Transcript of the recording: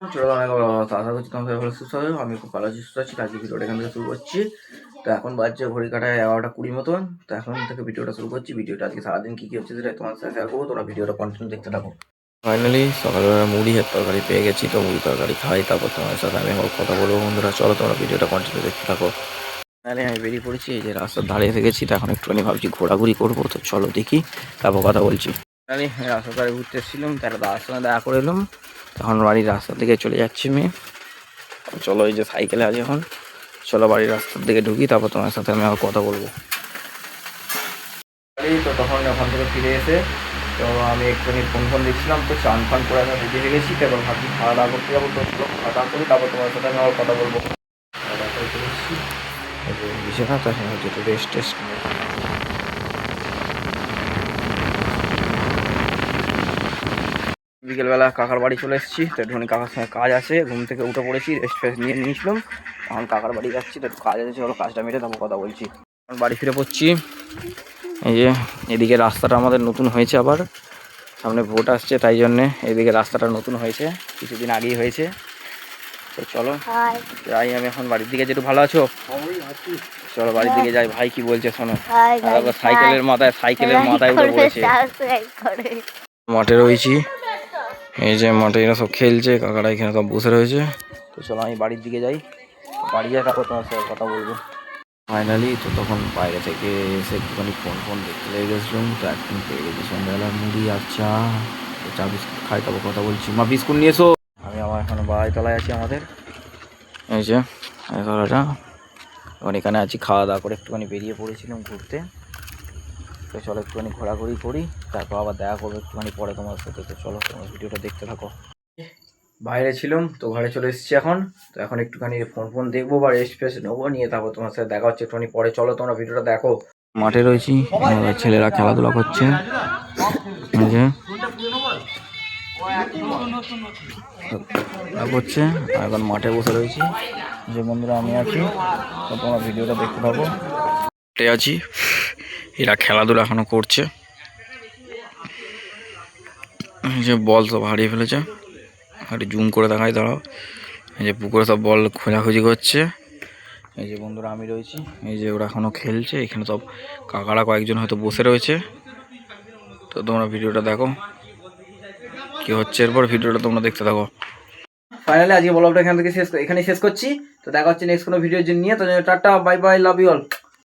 আশা করছি তোমাদের ভালো সুস্থ হবে। আমি খুব ভালো সুস্থ আছি। আজকে ভিডিওটা এখান থেকে শুরু করছি। তো এখন বাজছে ঘড়ি কাটায় 11টা 20 মতন। তো এখন থেকে ভিডিওটা শুরু করছি। ভিডিওটা আজকে সারাদিন কী কী হচ্ছে সেটা তোমার সাথে শেয়ার করবো। তোমরা ভিডিওটা কন্টিনিউ দেখতে থাকো। ফাইনালি সকালবেলা মুড়ির তরকারি পেয়ে গেছি, তো মুড়ি তরকারি খাই, তারপর তোমার সাথে আমি কথা বলবো। বন্ধুরা চলো তোমরা ভিডিওটা কন্টিনিউ দেখতে থাকো। ফাইনালি আমি বেরিয়ে পড়েছি, এই যে রাস্তার দাঁড়িয়ে থেকেছি। তো এখন একটুখানি ভাবছি ঘোরাঘুরি করবো, তো চলো দেখি, তারপর কথা বলছি। ফাইনালি রাস্তার ধারে ঘুরতে এসেছিলাম, তারা দাদার সঙ্গে দেখা করে এলাম। তখন বাড়ির রাস্তা থেকে চলে যাচ্ছি আমি। চলো এই যে সাইকেলে আছি এখন, চলো বাড়ির রাস্তার দিকে ঢুকি, তারপর তোমার সাথে আমি আবার কথা বলবো। তো তখন ওখান থেকে ফিরে এসে তো আমি একটুখানি ফোন দেখছিলাম, তো চান ফান করে আমি রেডি হয়ে গেছি। তারপর ভাবছি খাওয়া দাওয়া করতে যাবো, তো খাওয়া দাওয়া করি, তারপর তোমার সাথে আমি আবার কথা বলবো। খাওয়া দাওয়া করে চলে এসেছি বিছানা, তো হ্যাঁ যেটা রেস্ট টেস্ট। বিকেলবেলা কাকার বাড়ি চলে এসেছি, তো একটুখানি কাকার সঙ্গে কাজ আছে, ঘুম থেকে উঠে পড়েছি, রেস্ট ফেস্ট নিয়ে নিয়েছিলাম। এখন কাকার বাড়ি যাচ্ছি, তো কাজ আছে, চলো কাজটা মেরে তারপর কথা বলছি। এখন বাড়ি ফিরে পড়ছি। এই যে এদিকে রাস্তাটা আমাদের নতুন হয়েছে, আবার সামনে ভোট আসছে, তাই জন্যে এদিকে রাস্তাটা নতুন হয়েছে, কিছুদিন আগেই হয়েছে। তো চলো যাই, আমি এখন বাড়ির দিকে। যেটু ভালো আছো? চলো বাড়ির দিকে যাই। ভাই কি বলছে শোনো। সাইকেলের মাথায় উঠে পড়েছে। মাঠে রয়েছি, এই যে মাঠে এরা সব খেলছে, কাকারা এখানে সব বসে রয়েছে। তো চলো আমি বাড়ির দিকে যাই, বাড়ি যাই, তারপর তোমার সাথে কথা বলবো। ফাইনালি তো তখন বাইরে থেকে এসে একটুখানি ফোন দেখতে লেগে গেছিলাম, তো এখন পেয়ে গেছি সন্ধ্যাবেলা মুড়ি আর চা। তো চা বিস্কুট খাই, তারপর কথা বলছি। মা বিস্কুট নিয়ে এসো। আমি আমার এখন বাড়িতলায় আছি আমাদের, এই যে তলাটা। এখন এখানে আছি, খাওয়া দাওয়া করে একটুখানি বেরিয়ে পড়েছিলাম ঘুরতে। তো চলো একটুখানি ঘোরাঘুরি করি, তারপর আবার দেখা করবো একটুখানি পরে তোমার সাথে। তো চলো তোমার ভিডিওটা দেখতে থাকো। বাইরে ছিলাম, তো ঘরে চলে এসেছি এখন। তো এখন একটুখানি ফোন দেখবো বা রেস্ট ফেস্ট নেবো, নিয়ে তারপর তোমার সাথে দেখা হচ্ছে একটুখানি পরে। চলো তোমরা ভিডিওটা দেখো। মাঠে রয়েছি, ছেলেরা খেলাধুলা করছে, করছে। এখন মাঠে বসে রয়েছি, যে বন্ধুরা আমি আছি, তো তোমরা ভিডিওটা দেখতে থাকো। মাঠে আছি, এরা খেলাধুলা এখনো করছে। যে বল সব হারিয়ে ফেলেছে, একটু জুম করে দেখাই দাঁড়াও। এই যে পুকুরে সব বল খোঁজাখুঁজি করছে। এই যে বন্ধুরা আমি রয়েছি, এই যে ওরা এখনো খেলছে। এখানে সব কাকারা কয়েকজন হয়তো বসে রয়েছে। তো তোমরা ভিডিওটা দেখো কি হচ্ছে, এরপর ভিডিওটা তোমরা দেখতে থাকো। ফাইনালি আজকে ব্লগটা এখান থেকে এখানে শেষ করছি। তো দেখা হচ্ছে নেক্সট কোনো ভিডিও নিয়ে। তো টাটা, bye bye, love you all.